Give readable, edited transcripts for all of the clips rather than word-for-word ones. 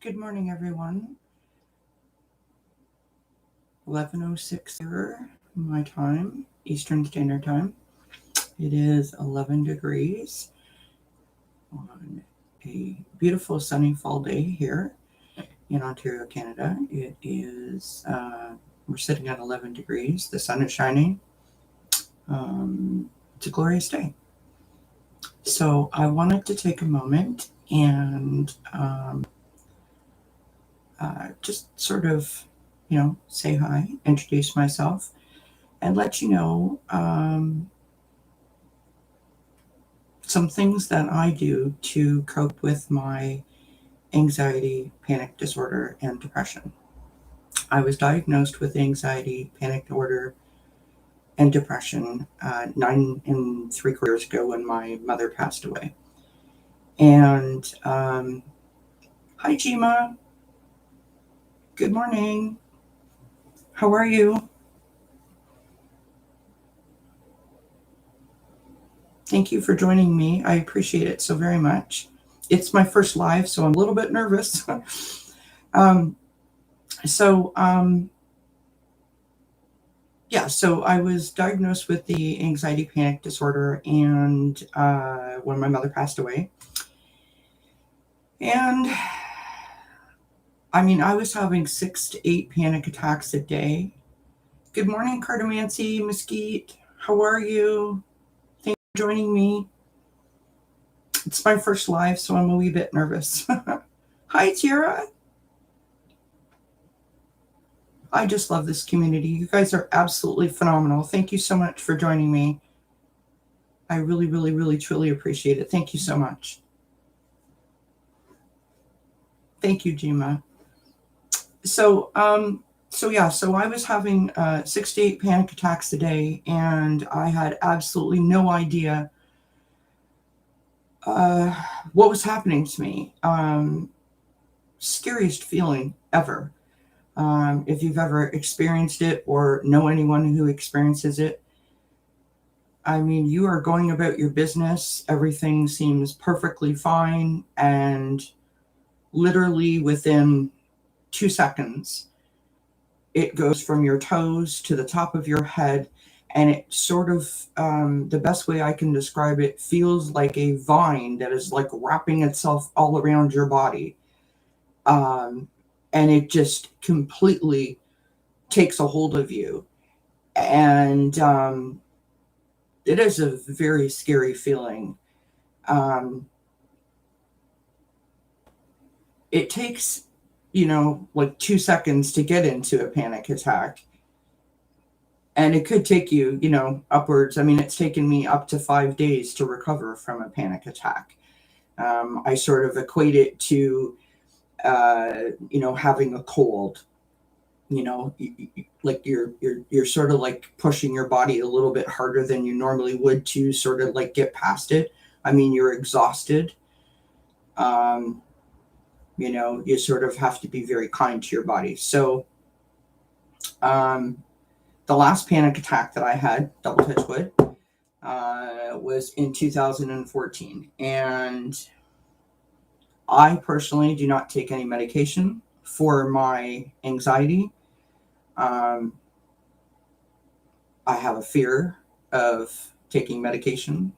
Good morning, everyone. 11:06 here, my time, Eastern Standard Time. It is 11 degrees on a beautiful sunny fall day here in Ontario, Canada. We're sitting at 11 degrees. The sun is shining. It's a glorious day. So I wanted to take a moment and just sort of, say hi, introduce myself, and let you know some things that I do to cope with my anxiety, panic disorder, and depression. I was diagnosed with anxiety, panic disorder, and depression 9 3/4 years ago when my mother passed away. And hi, Jima. Good morning. How are you? Thank you for joining me. I appreciate it so very much. It's my first live, so I'm a little bit nervous. So I was diagnosed with the anxiety panic disorder, and when my mother passed away. And I was having 6 to 8 panic attacks a day. Good morning, Cardomancy, Mesquite. How are you? Thanks for joining me. It's my first live, so I'm a wee bit nervous. Hi, Tara. I just love this community. You guys are absolutely phenomenal. Thank you so much for joining me. I really, really, really, truly appreciate it. Thank you so much. Thank you, Jima. So I was having 6 to 8 panic attacks a day, and I had absolutely no idea what was happening to me. Scariest feeling ever. If you've ever experienced it or know anyone who experiences it, you are going about your business. Everything seems perfectly fine, and literally within 2 seconds, it goes from your toes to the top of your head, and it sort of, the best way I can describe it, feels like a vine that is like wrapping itself all around your body. And it just completely takes a hold of you. And it is a very scary feeling. It takes, like 2 seconds to get into a panic attack. And it could take you, upwards. It's taken me up to 5 days to recover from a panic attack. I sort of equate it to, having a cold. Like you're sort of like pushing your body a little bit harder than you normally would to sort of like get past it. You're exhausted. You sort of have to be very kind to your body. So, the last panic attack that I had, double touch wood, was in 2014. And I personally do not take any medication for my anxiety. I have a fear of taking medication.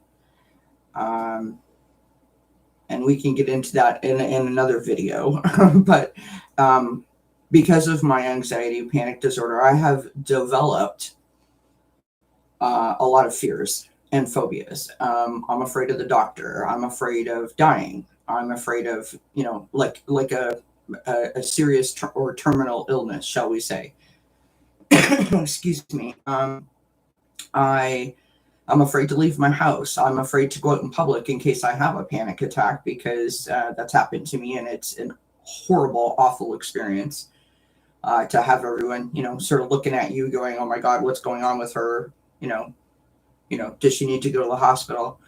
And we can get into that in another video. But because of my anxiety panic disorder, I have developed a lot of fears and phobias. I'm afraid of the doctor. I'm afraid of dying. I'm afraid of, like a serious or terminal illness, shall we say. Excuse me. I'm afraid to leave my house. I'm afraid to go out in public in case I have a panic attack, because that's happened to me, and it's a horrible, awful experience to have everyone, sort of looking at you going, oh my God, what's going on with her? Does she need to go to the hospital?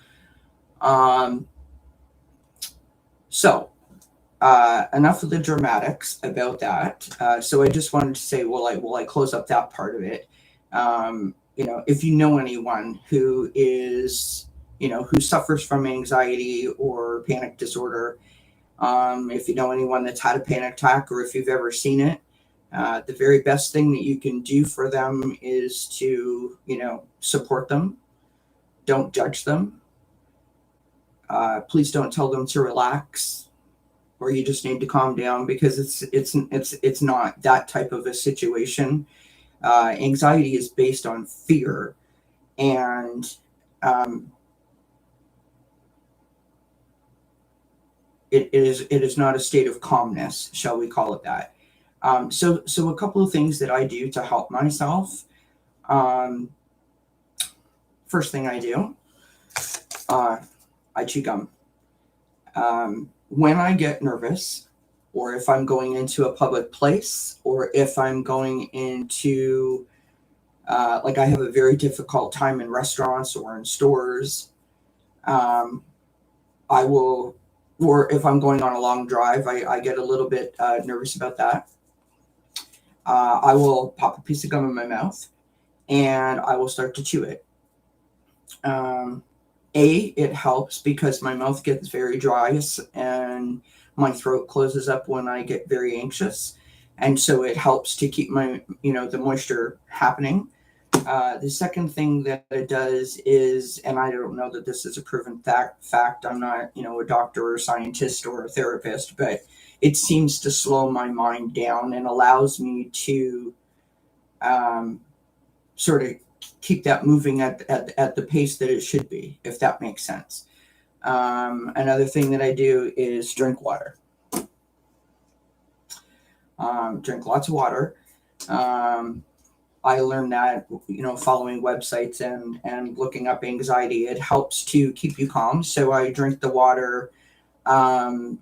Enough of the dramatics about that. So I just wanted to say, will I close up that part of it? If you know anyone who is, who suffers from anxiety or panic disorder, If you know anyone that's had a panic attack or if you've ever seen it, the very best thing that you can do for them is to, support them. Don't judge them. Please don't tell them to relax, or you just need to calm down, because it's not that type of a situation. Anxiety is based on fear, and it is not a state of calmness, shall we call it that. So a couple of things that I do to help myself. First thing I do, I chew gum. When I get nervous, or if I'm going into a public place, or if I'm going into, like, I have a very difficult time in restaurants or in stores, I will, or if I'm going on a long drive, I get a little bit nervous about that. I will pop a piece of gum in my mouth and I will start to chew it. It helps because my mouth gets very dry and my throat closes up when I get very anxious. And so it helps to keep my, the moisture happening. The second thing that it does is, and I don't know that this is a proven fact, I'm not, a doctor or a scientist or a therapist, but it seems to slow my mind down and allows me to sort of keep that moving at the pace that it should be, if that makes sense. Another thing that I do is drink water. Drink lots of water. I learned that, following websites and looking up anxiety. It helps to keep you calm. So I drink the water. I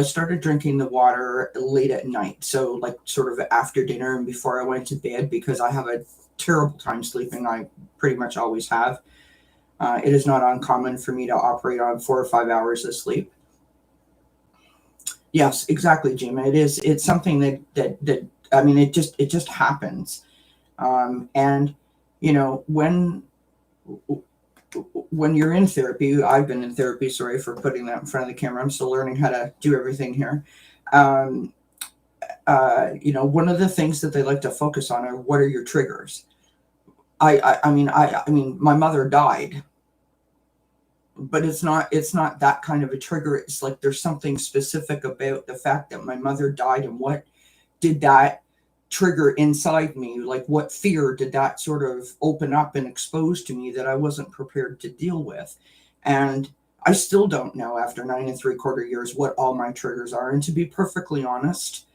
started drinking the water late at night. So like sort of after dinner and before I went to bed, because I have a terrible time sleeping. I pretty much always have. It is not uncommon for me to operate on 4 or 5 hours of sleep. Yes, exactly, Jim. It's something that I mean, it just happens. And when you're in therapy, I've been in therapy, sorry for putting that in front of the camera. I'm still learning how to do everything here. One of the things that they like to focus on are, what are your triggers? I mean, my mother died, but it's not that kind of a trigger. It's like there's something specific about the fact that my mother died, and what did that trigger inside me? Like, what fear did that sort of open up and expose to me that I wasn't prepared to deal with? And I still don't know after 9 3/4 years what all my triggers are. And to be perfectly honest,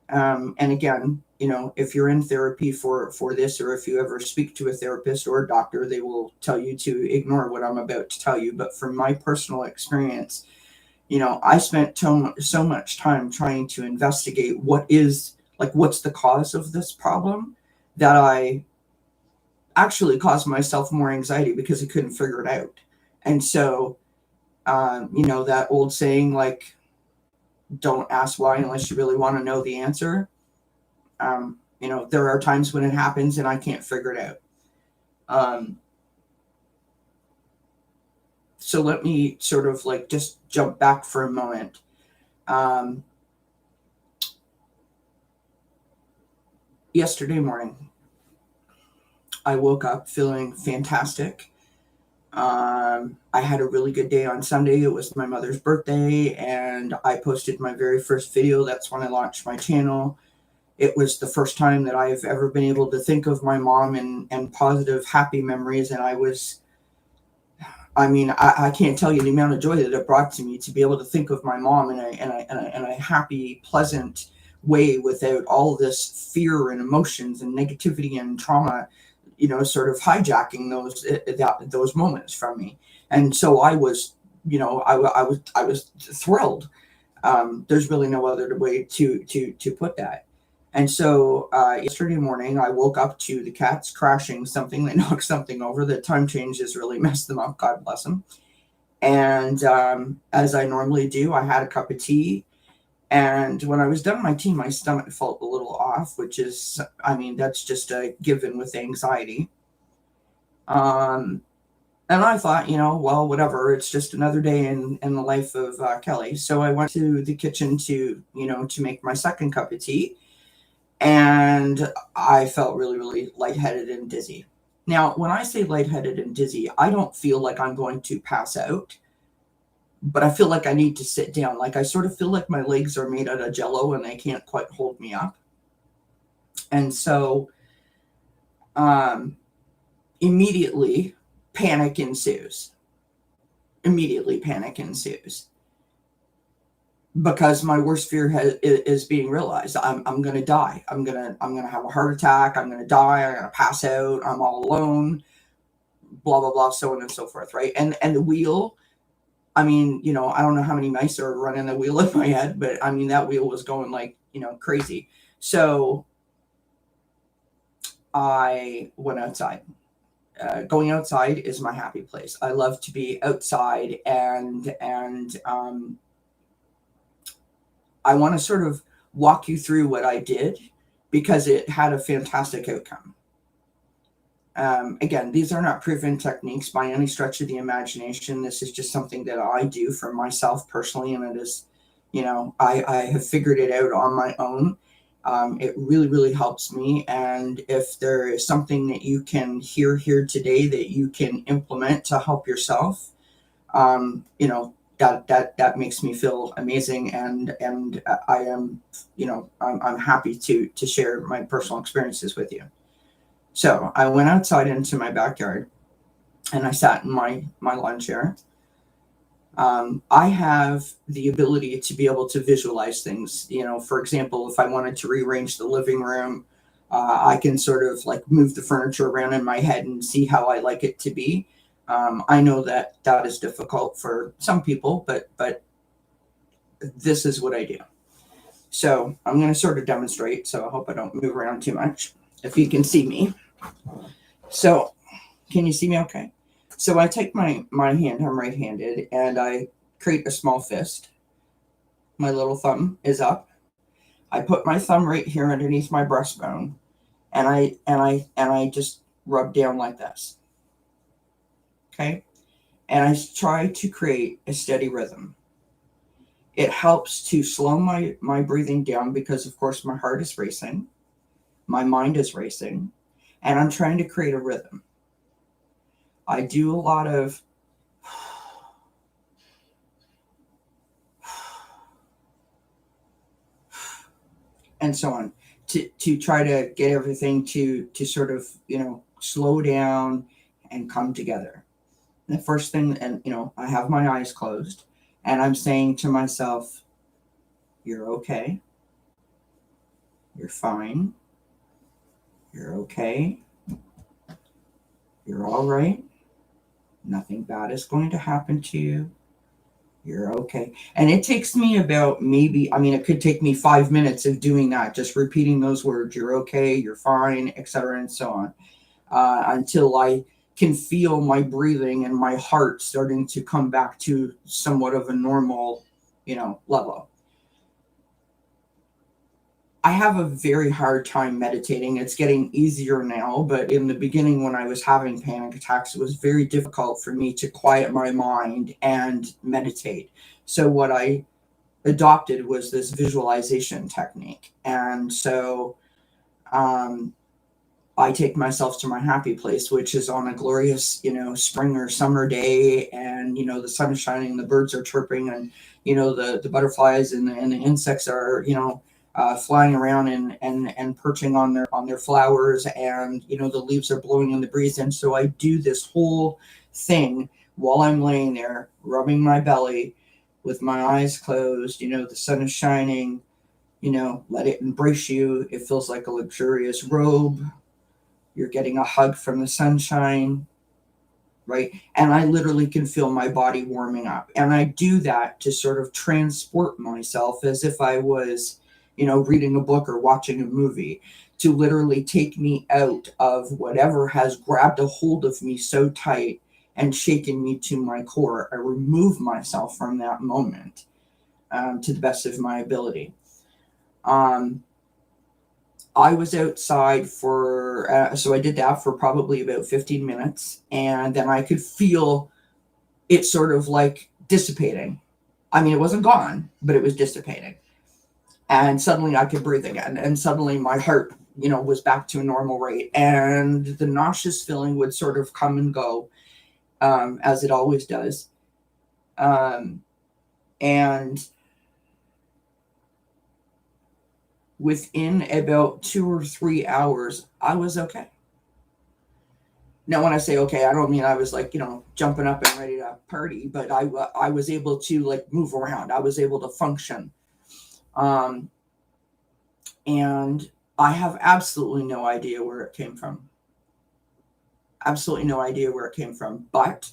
and again, if you're in therapy for this, or if you ever speak to a therapist or a doctor, they will tell you to ignore what I'm about to tell you. But from my personal experience, I spent so much time trying to investigate what's the cause of this problem, that I actually caused myself more anxiety because I couldn't figure it out. And so, that old saying, like, don't ask why unless you really want to know the answer. There are times when it happens and I can't figure it out. So let me sort of like just jump back for a moment. Yesterday morning, I woke up feeling fantastic. I had a really good day on Sunday. It was my mother's birthday, and I posted my very first video. That's when I launched my channel. It was the first time that I've ever been able to think of my mom and positive, happy memories. And I can't tell you the amount of joy that it brought to me to be able to think of my mom in a happy, pleasant way, without all this fear and emotions and negativity and trauma, sort of hijacking those moments from me. And so I was, I was thrilled. There's really no other way to put that. And so yesterday morning, I woke up to the cats crashing something. They knocked something over. The time change has really messed them up. God bless them. And as I normally do, I had a cup of tea. And when I was done my tea, my stomach felt a little off, which is, that's just a given with anxiety. And I thought, well, whatever, it's just another day in the life of Kelly. So I went to the kitchen to make my second cup of tea. And I felt really, really lightheaded and dizzy. Now, when I say lightheaded and dizzy, I don't feel like I'm going to pass out, but I feel like I need to sit down. Like I sort of feel like my legs are made out of jello and they can't quite hold me up. And so um, immediately panic ensues. Immediately panic ensues because my worst fear is being realized. I'm going to die. I'm going to have a heart attack. I'm going to die. I'm going to pass out. I'm all alone, blah, blah, blah, so on and so forth. Right. And the wheel, I mean, I don't know how many mice are running the wheel in my head, but I mean, that wheel was going like, crazy. So I went outside. Going outside is my happy place. I love to be outside, and I want to sort of walk you through what I did because it had a fantastic outcome. Again, these are not proven techniques by any stretch of the imagination. This is just something that I do for myself personally, and it is, I have figured it out on my own. It really, really helps me. And if there is something that you can hear here today that you can implement to help yourself, that makes me feel amazing. And I am, I'm happy to share my personal experiences with you. So I went outside into my backyard and I sat in my lawn chair. I have the ability to be able to visualize things. For example, if I wanted to rearrange the living room, I can sort of like move the furniture around in my head and see how I like it to be. I know that is difficult for some people, but this is what I do. So I'm going to sort of demonstrate. So I hope I don't move around too much. If you can see me. So can you see me okay? So I take my hand, I'm right-handed, and I create a small fist. My little thumb is up. I put my thumb right here underneath my breastbone, and I just rub down like this. Okay? And I try to create a steady rhythm. It helps to slow my breathing down because, of course, my heart is racing, my mind is racing, and I'm trying to create a rhythm. I do a lot of and so on to try to get everything to sort of slow down and come together. And the first thing, and I have my eyes closed and I'm saying to myself, you're okay, you're fine, you're okay, you're all right, nothing bad is going to happen to you, you're okay. And it takes me about it could take me 5 minutes of doing that, just repeating those words, you're okay, you're fine, etc., and so on, until I can feel my breathing and my heart starting to come back to somewhat of a normal, level. I have a very hard time meditating. It's getting easier now, but in the beginning when I was having panic attacks, it was very difficult for me to quiet my mind and meditate. So what I adopted was this visualization technique. And so I take myself to my happy place, which is on a glorious, spring or summer day, and the sun is shining, the birds are chirping, and the butterflies and the insects are flying around and perching on their flowers, and the leaves are blowing in the breeze. And so I do this whole thing while I'm laying there, rubbing my belly, with my eyes closed. The sun is shining. Let it embrace you. It feels like a luxurious robe. You're getting a hug from the sunshine, right? And I literally can feel my body warming up. And I do that to sort of transport myself as if I was, reading a book or watching a movie, to literally take me out of whatever has grabbed a hold of me so tight and shaken me to my core. I remove myself from that moment to the best of my ability. I was outside for, so I did that for probably about 15 minutes. And then I could feel it sort of like dissipating. I mean, it wasn't gone, but it was dissipating. And suddenly I could breathe again. And suddenly my heart, was back to a normal rate. And the nauseous feeling would sort of come and go, as it always does. And within about 2 or 3 hours, I was okay. Now, when I say okay, I don't mean I was like, jumping up and ready to party, but I was able to like move around. I was able to function. And I have absolutely no idea where it came from. Absolutely no idea where it came from. But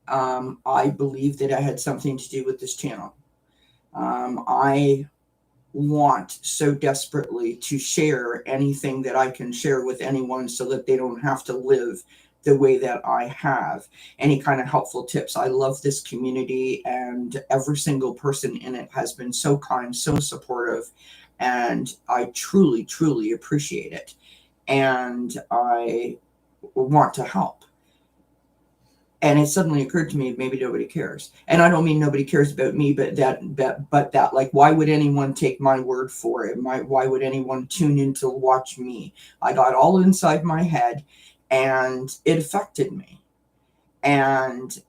I believe that it had something to do with this channel. I want so desperately to share anything that I can share with anyone so that they don't have to live the way that I have. Any kind of helpful tips. I love this community, and every single person in it has been so kind, so supportive, and I truly, truly appreciate it. And I want to help. And it suddenly occurred to me, maybe nobody cares. And I don't mean nobody cares about me, but that like, why would anyone take my word for it? Why would anyone tune in to watch me? I got all inside my head, and it affected me. And,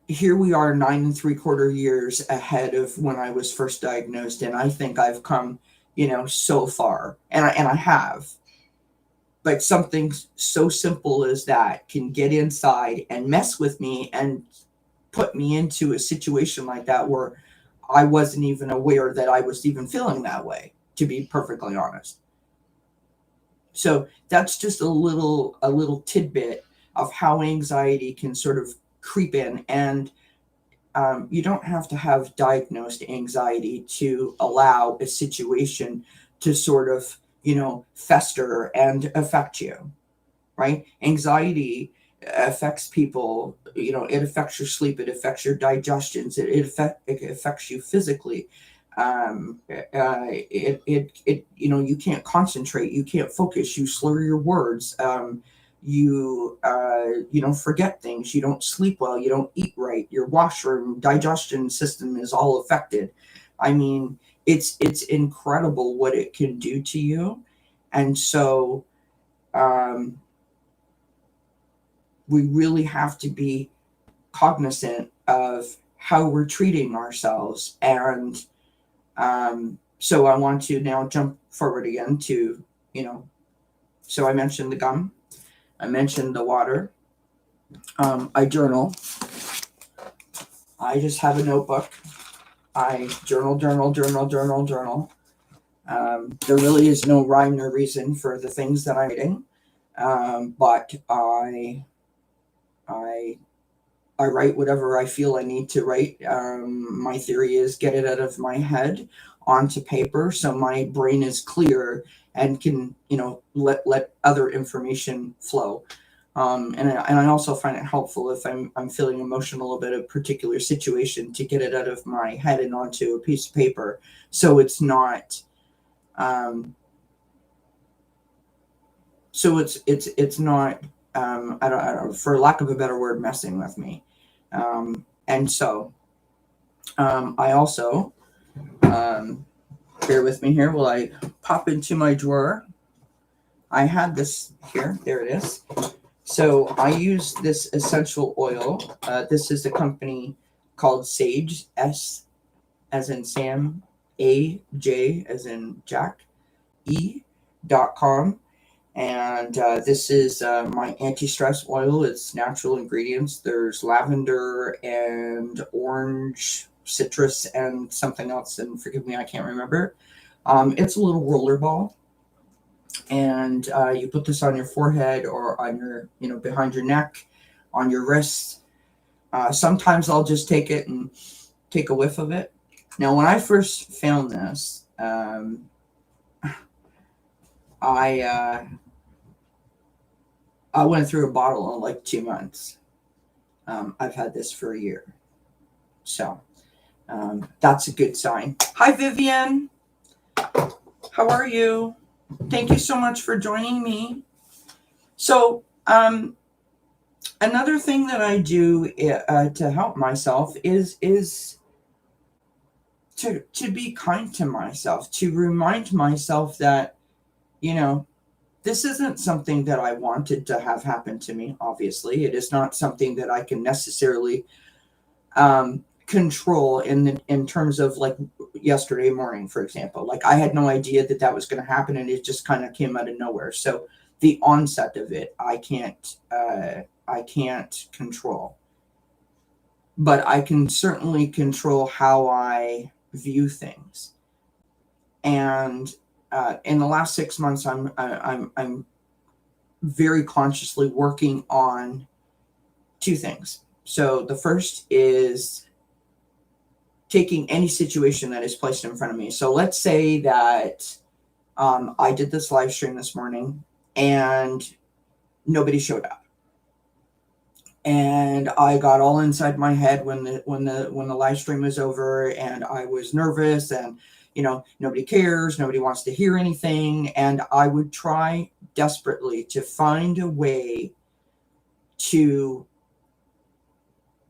here we are 9 3/4 years ahead of when I was first diagnosed. And I think I've come, so far, and I have. But something so simple as that can get inside and mess with me and put me into a situation like that where I wasn't even aware that I was even feeling that way, to be perfectly honest. So that's just a little tidbit of how anxiety can sort of creep in. And you don't have to have diagnosed anxiety to allow a situation to sort of, fester and affect you, right? Anxiety affects people, it affects your sleep, it affects your digestions, it affects you physically. You can't concentrate, you can't focus, you slur your words, you forget things, you don't sleep well, you don't eat right, your washroom digestion system is all affected. I mean, it's incredible what it can do to you. And so we really have to be cognizant of how we're treating ourselves. And so I want to now jump forward again to, so I mentioned the gum, I mentioned the water, I journal, I just have a notebook, I journal. There really is no rhyme or reason for the things that I'm writing, but I write whatever I feel I need to write. My theory is get it out of my head onto paper so my brain is clear and can, let other information flow. And I also find it helpful if I'm feeling emotional about a particular situation to get it out of my head and onto a piece of paper, so it's not. So it's not. I don't, for lack of a better word, messing with me. And so I also, bear with me here while I pop into my drawer. I had this here. There it is. So I use this essential oil. This is a company called Sage, S as in Sam, AJ as in Jack, E.com. And this is my anti-stress oil. It's natural ingredients. There's lavender and orange, citrus, and something else. And forgive me, I can't remember. It's a little roller ball. And you put this on your forehead or on your, behind your neck, on your wrists. Sometimes I'll just take it and take a whiff of it. Now, when I first found this, I went through a bottle in like 2 months. I've had this for a year. So That's a good sign. Hi, Vivian. How are you? Thank you so much for joining me. So, another thing that I do to help myself is to be kind to myself, to remind myself that, you know, this isn't something that I wanted to have happen to me. Obviously, it is not something that I can necessarily control in terms of like yesterday morning, for example. Like I had no idea that that was going to happen, and it just kind of came out of nowhere. So the onset of it, I can't control, but I can certainly control how I view things. And in the last 6 months, I'm very consciously working on two things. So the first is taking any situation that is placed in front of me. So let's say that I did this live stream this morning and nobody showed up, and I got all inside my head when the live stream was over, and I was nervous, and nobody cares, nobody wants to hear anything, and I would try desperately to find a way to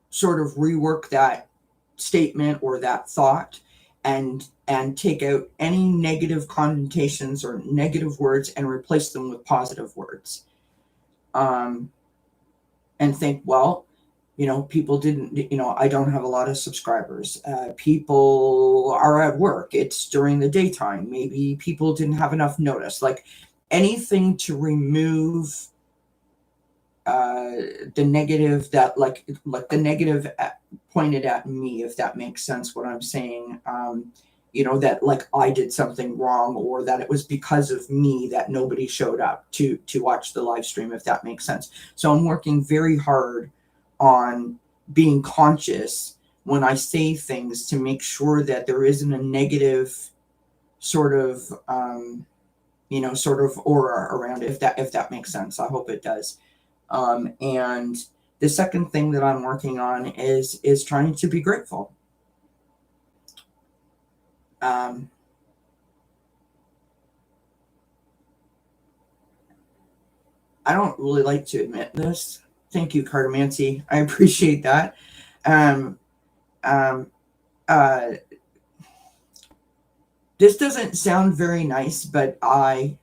sort of rework that statement or that thought and take out any negative connotations or negative words and replace them with positive words, and think, well, people didn't, I don't have a lot of subscribers, people are at work, it's during the daytime, maybe people didn't have enough notice, like anything to remove the negative, that like the negative pointed at me, if that makes sense what I'm saying. That like I did something wrong, or that it was because of me that nobody showed up to watch the live stream, if that makes sense. So I'm working very hard on being conscious when I say things, to make sure that there isn't a negative sort of aura around it, if that makes sense. I hope it does. And the second thing that I'm working on is trying to be grateful. I don't really like to admit this. Thank you, Cartomancy. I appreciate that. This doesn't sound very nice, but I'm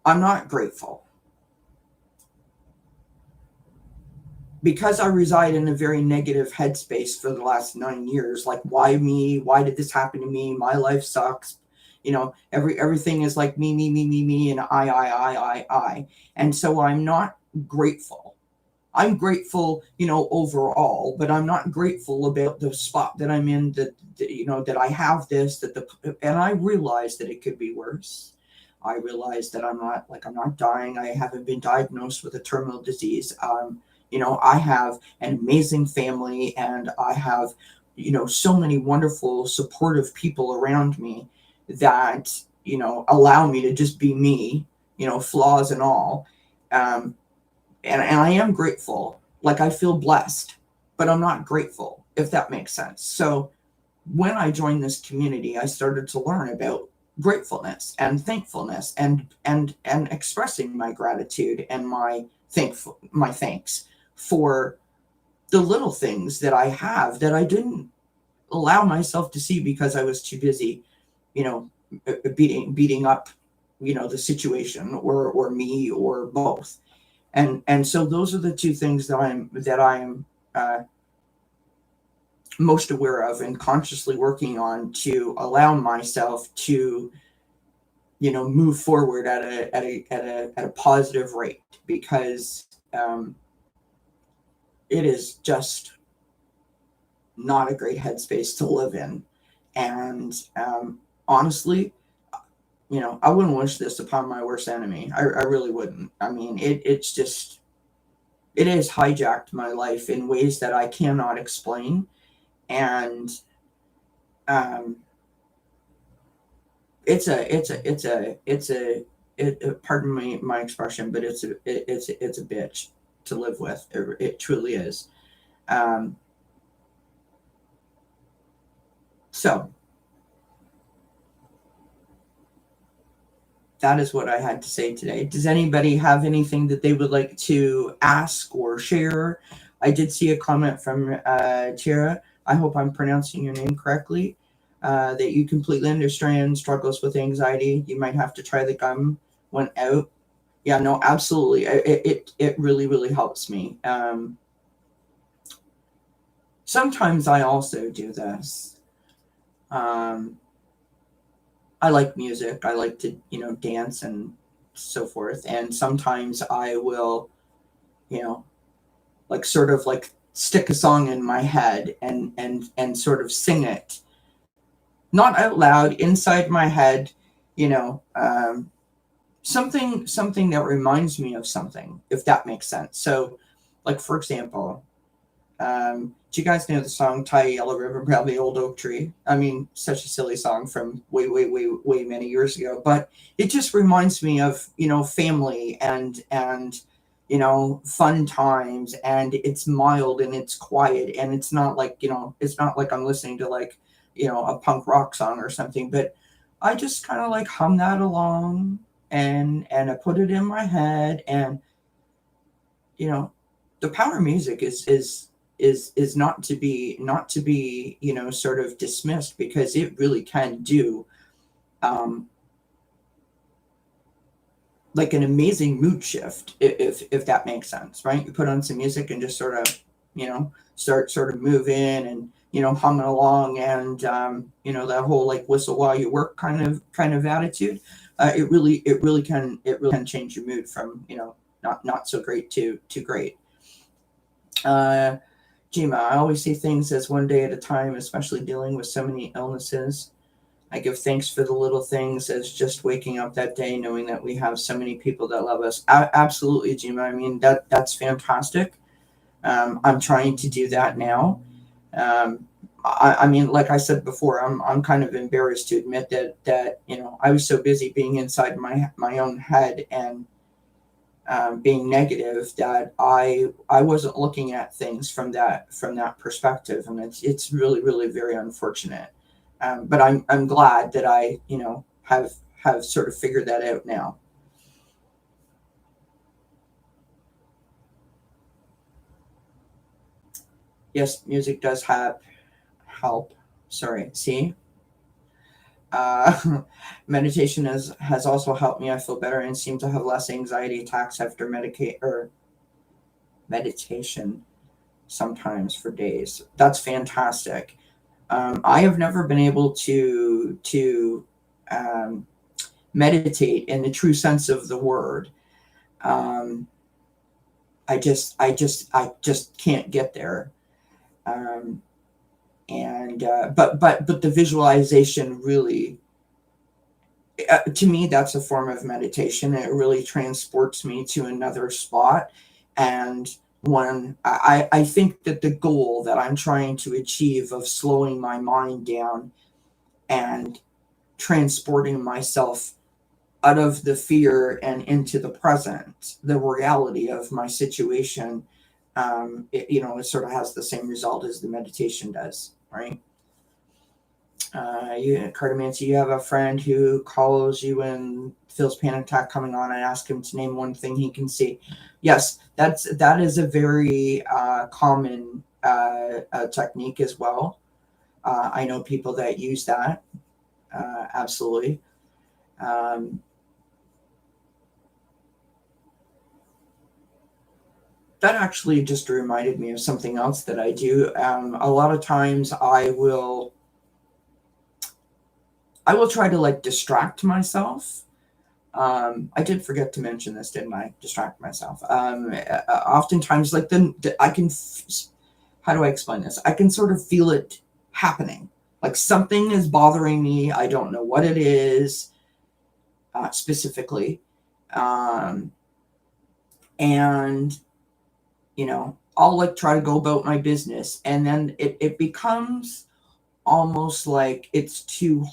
not grateful. Because I reside in a very negative headspace for the last 9 years, like, why me? Why did this happen to me? My life sucks. Everything is like me, and I. And so I'm not grateful. I'm grateful, overall, but I'm not grateful about the spot that I'm in, that I have this, and I realize that it could be worse. I realize that I'm not dying. I haven't been diagnosed with a terminal disease. I have an amazing family, and I have, so many wonderful, supportive people around me that, allow me to just be me, flaws and all. And I am grateful. Like, I feel blessed, but I'm not grateful, if that makes sense. So when I joined this community, I started to learn about gratefulness and thankfulness, and expressing my gratitude and my thanks for the little things that I have that I didn't allow myself to see because I was too busy, beating up, the situation, or me, or both. And so those are the two things that I'm most aware of and consciously working on, to allow myself to, move forward at a positive rate, because it is just not a great headspace to live in. And honestly, I wouldn't wish this upon my worst enemy. I really wouldn't. I mean, it has hijacked my life in ways that I cannot explain. And pardon my expression, but it's a bitch to live with. It truly is. So that is what I had to say today. Does anybody have anything that they would like to ask or share? I did see a comment from Tara. I hope I'm pronouncing your name correctly. That you completely understand struggles with anxiety. You might have to try the gum when out. Yeah, no, absolutely. It really, really helps me. Sometimes I also do this. I like music. I like to, dance and so forth. And sometimes I will, you know, like sort of like stick a song in my head and sort of sing it, not out loud, inside my head, you know, something that reminds me of something, if that makes sense. So, like for example, do you guys know the song "Tie a Yellow Ribbon Round the Old Oak Tree"? I mean, such a silly song from way, way, way, way many years ago, but it just reminds me of family and fun times, and it's mild and it's quiet, and it's not like it's not like I'm listening to like a punk rock song or something, but I just kind of like hum that along and I put it in my head, and the power of music is not to be sort of dismissed, because it really can do um, like an amazing mood shift, if that makes sense, right? You put on some music and just sort of start sort of moving and humming along, and that whole like whistle while you work kind of attitude. It really can change your mood from not so great to great. uh Jima, I always see things as one day at a time, especially dealing with so many illnesses. I give thanks for the little things, as just waking up that day, knowing that we have so many people that love us. Absolutely, Jima. I mean, that's fantastic. I'm trying to do that now. I mean, like I said before, I'm kind of embarrassed to admit that I was so busy being inside my own head and being negative, that I wasn't looking at things from that perspective, and it's really, really very unfortunate. But I'm glad that I have sort of figured that out now. Yes, music does have help. Sorry, see. Meditation has also helped me. I feel better and seem to have less anxiety attacks after medicate or meditation, sometimes for days. That's fantastic. I have never been able to um, meditate in the true sense of the word. Um, I just can't get there. Um, and but the visualization really, to me, that's a form of meditation. It really transports me to another spot. And when I think that the goal that I'm trying to achieve of slowing my mind down and transporting myself out of the fear and into the present, the reality of my situation, it sort of has the same result as the meditation does, right? Cartomancy, you have a friend who calls you and feels panic attack coming on and ask him to name one thing he can see. Yes, that is a very common technique as well. I know people that use that. Absolutely. Um, that actually just reminded me of something else that I do. A lot of times I will try to like distract myself. I did forget to mention this, didn't I? Distract myself. Oftentimes, like I can. How do I explain this? I can sort of feel it happening. Like something is bothering me. I don't know what it is specifically, um, and I'll like try to go about my business, and then it becomes almost like it's too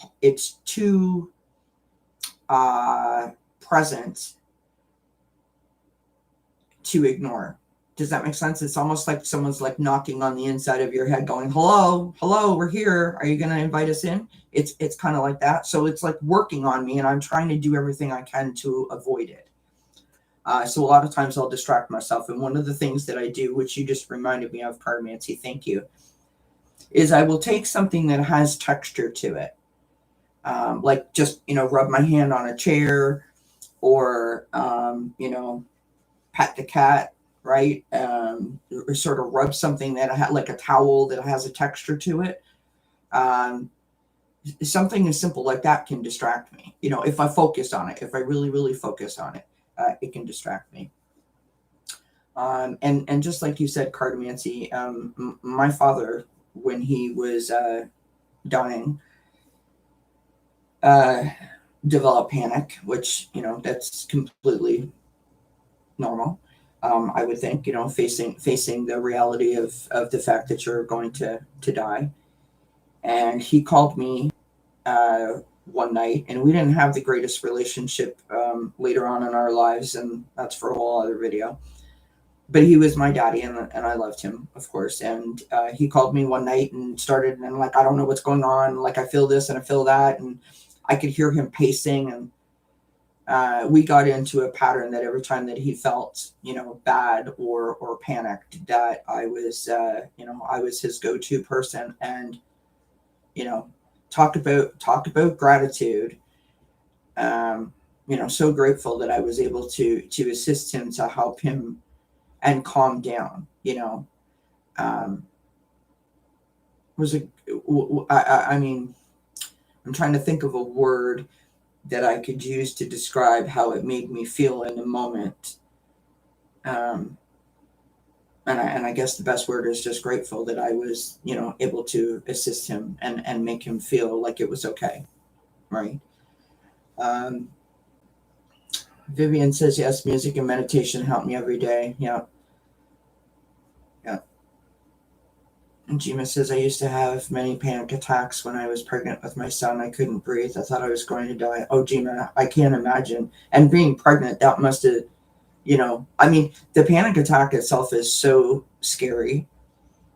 uh, present to ignore. Does that make sense? It's almost like someone's like knocking on the inside of your head going, hello, hello, we're here. Are you going to invite us in? It's kind of like that. So it's like working on me, and I'm trying to do everything I can to avoid it. So a lot of times I'll distract myself. And one of the things that I do, which you just reminded me of, Carmancy, thank you, is I will take something that has texture to it. Like just, rub my hand on a chair, or, pat the cat, right? Or sort of rub something that I had, like a towel that has a texture to it. Something as simple like that can distract me. If I focus on it, if I really, really focus on it, it can distract me. And just like you said, Cardamancy, my father, when he was dying, developed panic, which, that's completely normal. I would think, facing the reality of the fact that you're going to die. And he called me one night, and we didn't have the greatest relationship later on in our lives, and that's for a whole other video. But he was my daddy, and I loved him, of course. And he called me one night and started, and like, I don't know what's going on. Like, I feel this and I feel that. And I could hear him pacing, and we got into a pattern that every time that he felt, bad or panicked, that I was, I was his go-to person. And, talk about gratitude. So grateful that I was able to assist him, to help him and calm down. Was a, I mean, I'm trying to think of a word that I could use to describe how it made me feel in the moment. And I guess the best word is just grateful that I was, able to assist him and make him feel like it was okay. Right. Vivian says, yes, music and meditation help me every day. Yeah. Yeah. And Jima says, I used to have many panic attacks when I was pregnant with my son. I couldn't breathe. I thought I was going to die. Oh, Jima, I can't imagine. And being pregnant, that must have, the panic attack itself is so scary.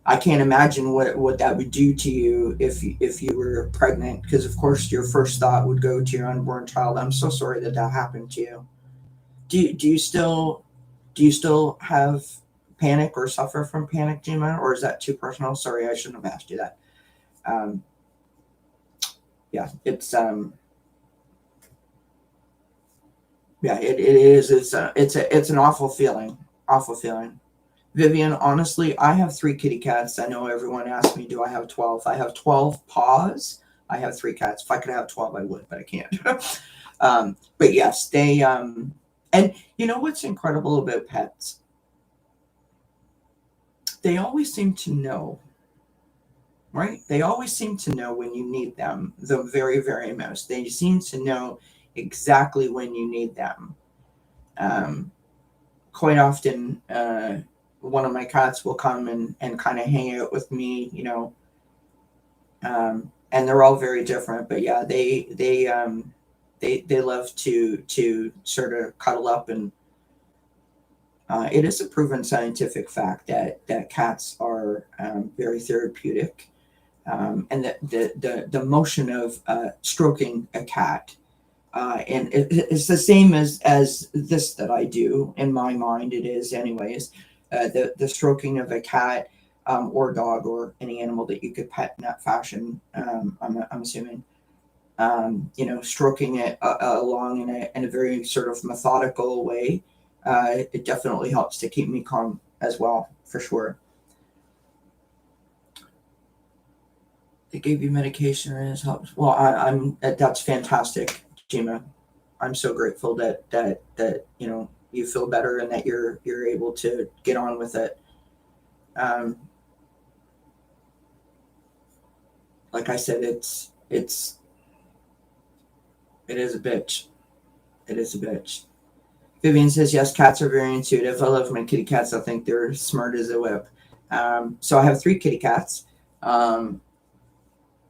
I can't imagine what that would do to you if you were pregnant, because of course your first thought would go to your unborn child. I'm so sorry that happened to you. Do you still have panic or suffer from panic, Jima, or is that too personal? Sorry, I shouldn't have asked you that. Yeah, it's yeah, it is. It's an awful feeling. Awful feeling. Vivian, honestly, I have 3 kitty cats. I know everyone asked me, do I have 12? I have 12 paws. I have 3 cats. If I could have 12, I would, but I can't. But yes, they, and you know what's incredible about pets? They always seem to know, right? They always seem to know when you need them, the very, very most. They seem to know exactly when you need them. Quite often, one of my cats will come and kind of hang out with me, and they're all very different. But yeah, they love to sort of cuddle up, and it is a proven scientific fact that cats are very therapeutic, and the motion of stroking a cat. And it's the same as this that I do. In my mind, it is anyways. The stroking of a cat or dog or any animal that you could pet in that fashion. I'm assuming, stroking it along in a very sort of methodical way. It definitely helps to keep me calm as well, for sure. They gave you medication and it helps. Well, that's fantastic, Jima. I'm so grateful that you feel better and that you're able to get on with it. Like I said, it is a bitch. It is a bitch. Vivian says, yes, cats are very intuitive. I love my kitty cats. I think they're smart as a whip. So I have 3 kitty cats.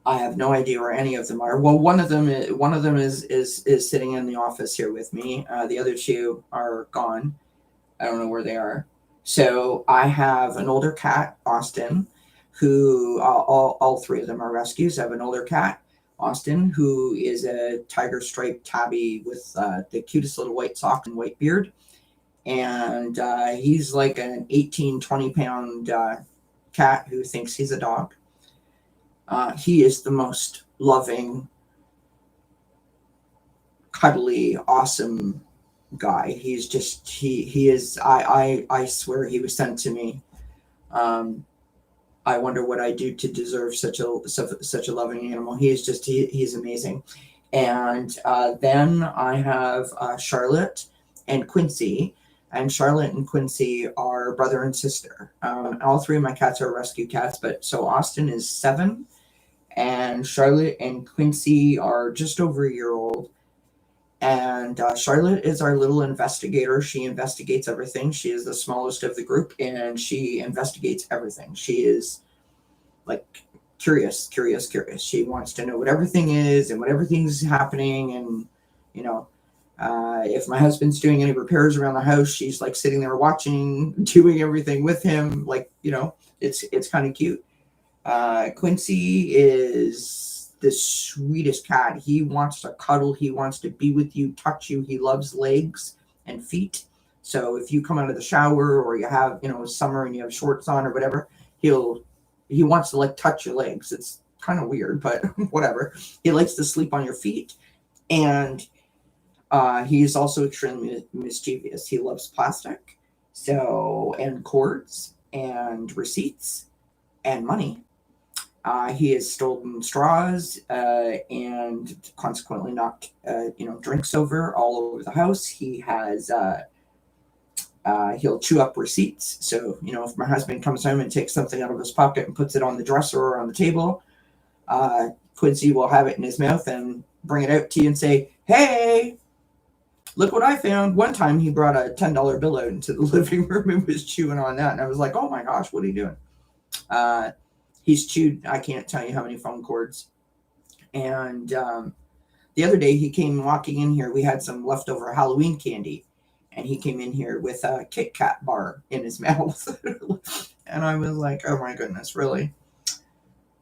I have no idea where any of them are. Well, one of them is sitting in the office here with me. The other 2 are gone. I don't know where they are. So I have an older cat, Austin, who all three of them are rescues. I have an older cat, Austin, who is a tiger striped tabby with the cutest little white sock and white beard. And he's like an 18, 20-pound cat who thinks he's a dog. He is the most loving, cuddly, awesome guy. He's just he is. I swear he was sent to me. Um, I wonder what I do to deserve such a loving animal. He's amazing. And then I have Charlotte and Quincy. And Charlotte and Quincy are brother and sister. All three of my cats are rescue cats, but so Austin is 7, and Charlotte and Quincy are just over a year old. And Charlotte is our little investigator. She investigates everything. She is the smallest of the group, and she investigates everything. She is like curious. She wants to know what everything is and what everything's happening. And, you know, if my husband's doing any repairs around the house, she's like sitting there watching, doing everything with him. Like, it's kind of cute. Quincy is the sweetest cat. He wants to cuddle. He wants to be with you, touch you. He loves legs and feet. So if you come out of the shower or you have, summer and you have shorts on or whatever, he wants to like touch your legs. It's kind of weird, but whatever. He likes to sleep on your feet. And he's also extremely mischievous. He loves plastic, and cords and receipts and money. He has stolen straws and consequently knocked, drinks all over the house. He has, he'll chew up receipts. So, if my husband comes home and takes something out of his pocket and puts it on the dresser or on the table, Quincy will have it in his mouth and bring it out to you and say, "Hey, look what I found." One time he brought a $10 bill out into the living room and was chewing on that. And I was like, "Oh my gosh, what are you doing?" He's chewed, I can't tell you how many phone cords. And the other day he came walking in here. We had some leftover Halloween candy. And he came in here with a Kit Kat bar in his mouth. And I was like, oh my goodness, really?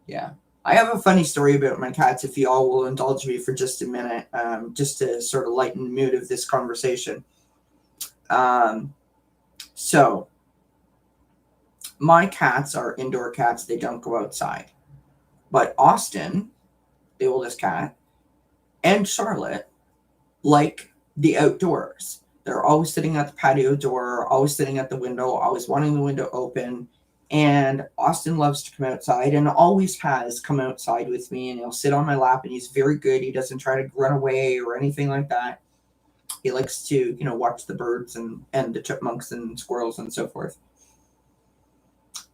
Yeah. I have a funny story about my cats, if you all will indulge me for just a minute, just to sort of lighten the mood of this conversation. So, my cats are indoor cats. They don't go outside. But Austin, the oldest cat, and Charlotte like the outdoors. They're always sitting at the patio door, always sitting at the window, always wanting the window open. And Austin loves to come outside and always has come outside with me, and he'll sit on my lap, and he's very good. He doesn't try to run away or anything like that. He likes to, watch the birds and the chipmunks and squirrels and so forth.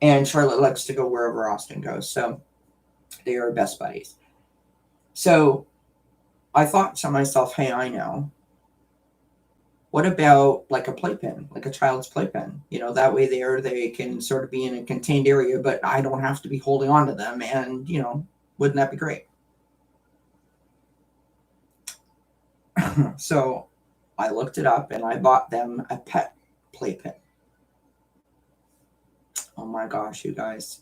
And Charlotte likes to go wherever Austin goes. So they are best buddies. So I thought to myself, hey, I know. What about like a playpen, like a child's playpen? That way they can sort of be in a contained area, but I don't have to be holding on to them. And, wouldn't that be great? So I looked it up and I bought them a pet playpen. Oh my gosh, you guys.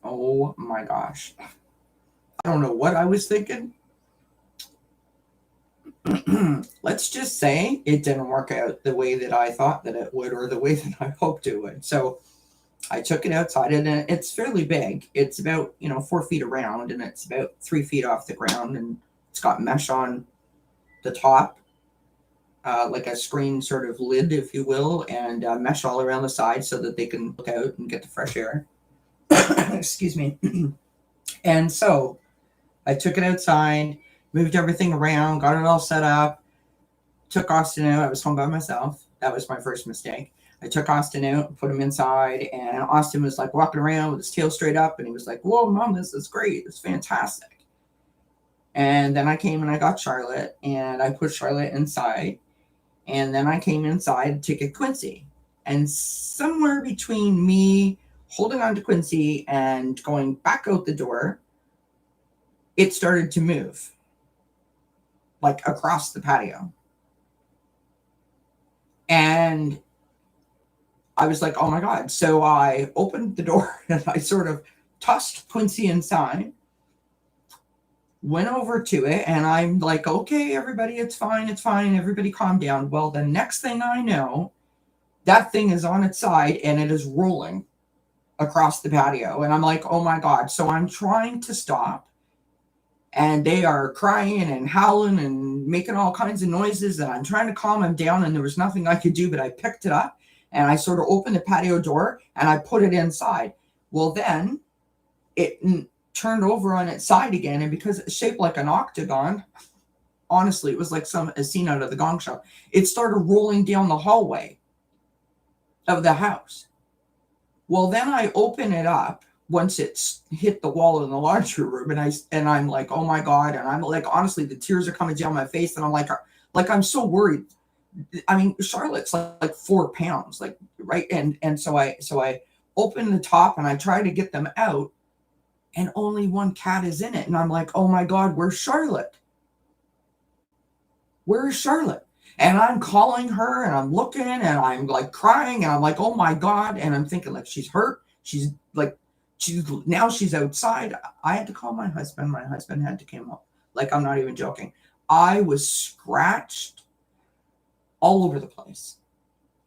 Oh my gosh. I don't know what I was thinking. Let's just say it didn't work out the way that I thought that it would, or the way that I hoped it would. So I took it outside, and it's fairly big. It's about 4 feet around, and it's about 3 feet off the ground, and it's got mesh on the top, like a screen sort of lid, if you will, and mesh all around the side so that they can look out and get the fresh air. Excuse me. And so I took it outside, moved everything around, got it all set up, took Austin out. I was home by myself. That was my first mistake. I took Austin out, put him inside, and Austin was like walking around with his tail straight up, and he was like, "Whoa, Mom, this is great. It's fantastic." And then I came and I got Charlotte, and I put Charlotte inside, and then I came inside to get Quincy. And somewhere between me holding on to Quincy and going back out the door, it started to move, like across the patio. And I was like, oh my God. So I opened the door and I sort of tossed Quincy inside, went over to it, and I'm like, okay, everybody, it's fine. It's fine. Everybody calm down. Well, the next thing I know, that thing is on its side and it is rolling across the patio. And I'm like, oh my God. So I'm trying to stop, and they are crying and howling and making all kinds of noises. And I'm trying to calm them down, and there was nothing I could do, but I picked it up and I sort of opened the patio door and I put it inside. Well, then it turned over on its side again. And because it's shaped like an octagon, honestly, it was like a scene out of the Gong Show. It started rolling down the hallway of the house. Well, then I open it up once it's hit the wall in the laundry room, and I'm like, oh my God. And I'm like, honestly, the tears are coming down my face, and I'm like I'm so worried. I mean, Charlotte's like 4 pounds, like, right. And so I open the top and I try to get them out, and only one cat is in it. And I'm like, oh my God, where's Charlotte? Where is Charlotte? And I'm calling her and I'm looking and I'm like crying and I'm like, oh my God. And I'm thinking like, she's hurt. She's outside. I had to call my husband. My husband had to come up. Like, I'm not even joking. I was scratched all over the place.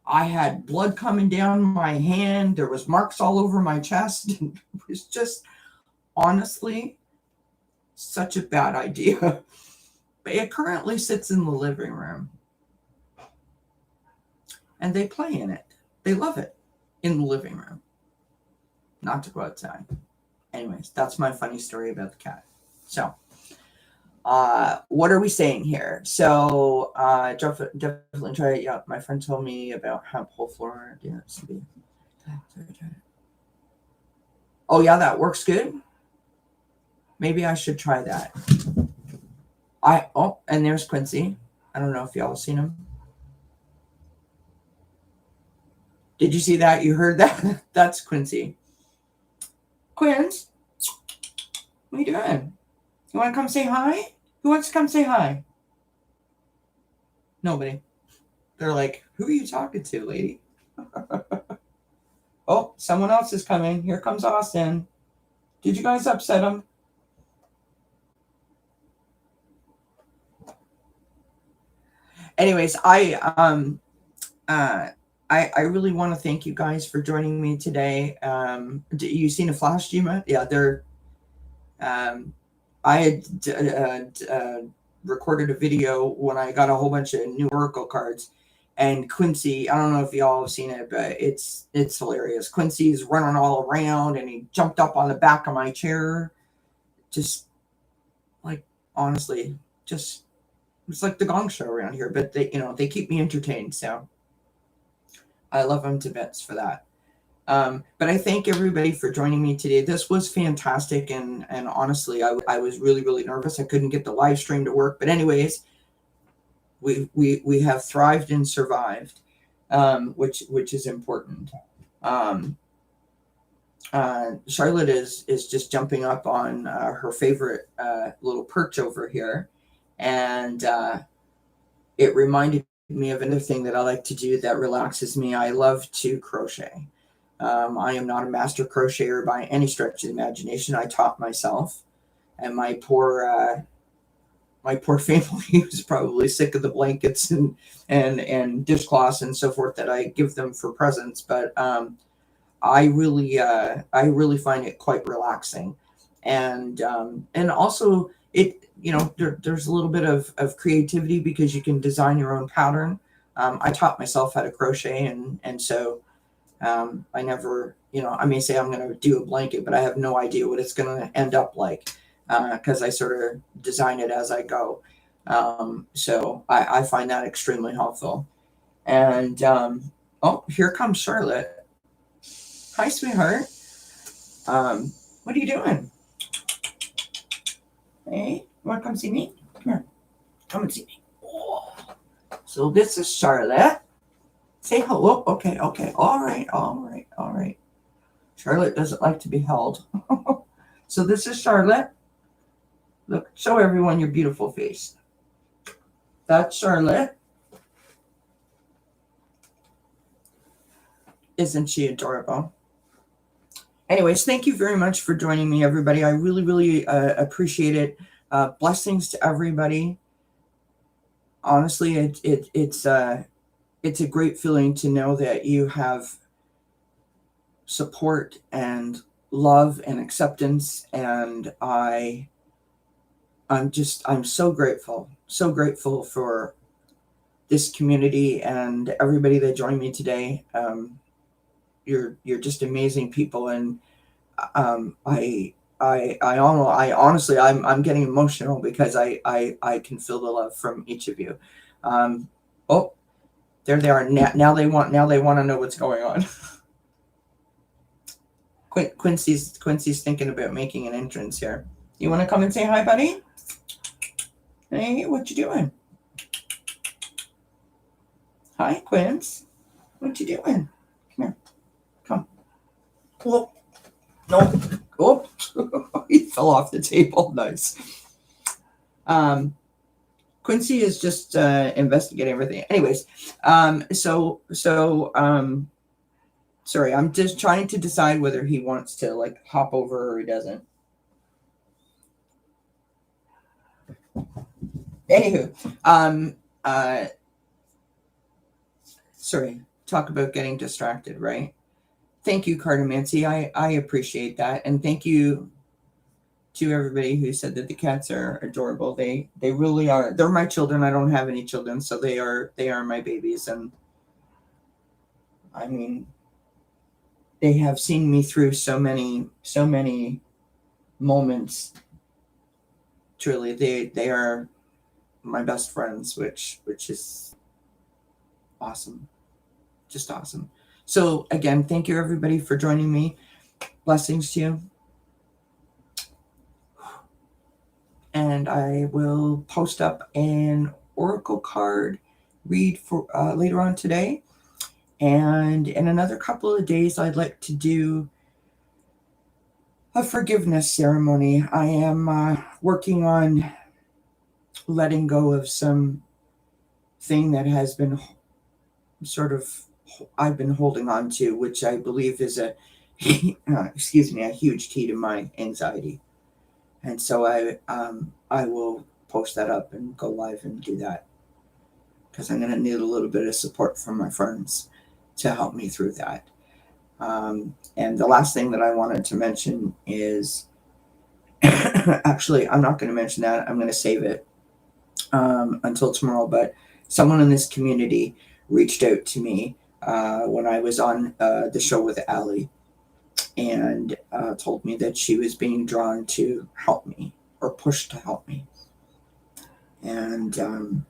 I had blood coming down my hand. There was marks all over my chest. It was just, honestly, such a bad idea. But it currently sits in the living room. And they play in it. They love it in the living room. Not to go outside. Anyways, that's my funny story about the cat. So, what are we saying here? So, definitely try it. Yeah, my friend told me about hemp whole flora. Yeah, oh, yeah, that works good. Maybe I should try that. And there's Quincy. I don't know if y'all have seen him. Did you see that? You heard that? That's Quincy. Quince, what are you doing? You want to come say hi? Who wants to come say hi? Nobody. They're like, who are you talking to, lady? Oh, someone else is coming. Here comes Austin. Did you guys upset him? Anyways, I really want to thank you guys for joining me today. You seen a flash, Gma? Yeah, they're. I had recorded a video when I got a whole bunch of new Oracle cards, and Quincy. I don't know if y'all have seen it, but it's hilarious. Quincy's running all around, and he jumped up on the back of my chair. Just like, honestly, just it's like the Gong Show around here. But they keep me entertained, so. I love them to bits for that. But I thank everybody for joining me today. This was fantastic. And honestly, I was really, really nervous. I couldn't get the live stream to work. But anyways, we have thrived and survived, which is important. Charlotte is just jumping up on her favorite little perch over here. And it reminded me of another thing that I like to do that relaxes me. I love to crochet. I am not a master crocheter by any stretch of the imagination. I taught myself, and my poor family was probably sick of the blankets and dishcloths and so forth that I give them for presents. But I really find it quite relaxing, and also it. There's a little bit of creativity because you can design your own pattern. I taught myself how to crochet, and so I never, I may say I'm going to do a blanket, but I have no idea what it's going to end up like because I sort of design it as I go. So I find that extremely helpful. And here comes Charlotte. Hi, sweetheart. What are you doing? Hey. You want to come see me? Come here. Come and see me. Oh. So this is Charlotte. Say hello. Okay. All right. Charlotte doesn't like to be held. So this is Charlotte. Look, show everyone your beautiful face. That's Charlotte. Isn't she adorable? Anyways, thank you very much for joining me, everybody. I really, really appreciate it. Blessings to everybody. Honestly, it's a great feeling to know that you have support and love and acceptance, and I'm so grateful for this community and everybody that joined me today. You're just amazing people, and I honestly, I'm getting emotional because I can feel the love from each of you. Oh, there they are. Now they want to know what's going on. Quincy's thinking about making an entrance here. You want to come and say hi, buddy? Hey, what you doing? Hi, Quince. What you doing? Come here. Come. Oh, no. Oh, he fell off the table. Nice. Quincy is just investigating everything. Anyways, sorry, I'm just trying to decide whether he wants to like hop over or he doesn't. Anywho, sorry, talk about getting distracted, right? Thank you, Cartomancy. I appreciate that, and thank you to everybody who said that the cats are adorable. They really are. They're my children. I don't have any children, so they are my babies, and I mean, they have seen me through so many moments. Truly, they are my best friends, which is awesome, just awesome. So again, thank you everybody for joining me. Blessings to you. And I will post up an oracle card read for later on today. And in another couple of days, I'd like to do a forgiveness ceremony. I am working on letting go of some thing that has been sort of I've been holding on to, which I believe is a huge key to my anxiety. And so I will post that up and go live and do that because I'm going to need a little bit of support from my friends to help me through that. And the last thing that I wanted to mention is actually, I'm not going to mention that. I'm going to save it until tomorrow. But someone in this community reached out to me when I was on the show with Allie and told me that she was being drawn to help me or pushed to help me. And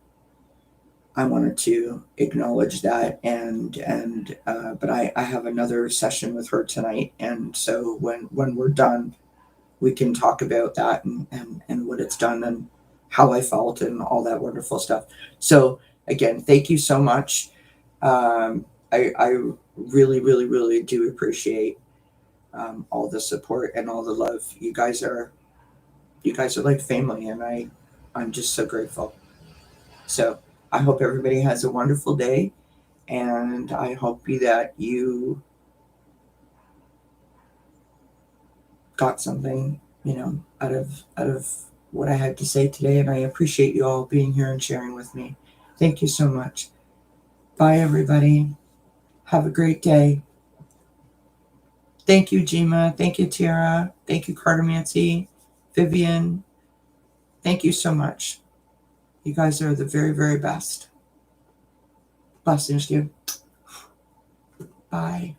I wanted to acknowledge that, but I have another session with her tonight, and so when we're done, we can talk about that and what it's done and how I felt and all that wonderful stuff. So again, thank you so much. I really, really, really do appreciate all the support and all the love. You guys are like family, and I'm just so grateful. So I hope everybody has a wonderful day, and I hope that you got something, out of what I had to say today, and I appreciate you all being here and sharing with me. Thank you so much. Bye, everybody. Have a great day. Thank you, Jima. Thank you, Tiara. Thank you, Cartomancy, Vivian. Thank you so much. You guys are the very, very best. Blessings to you. Bye.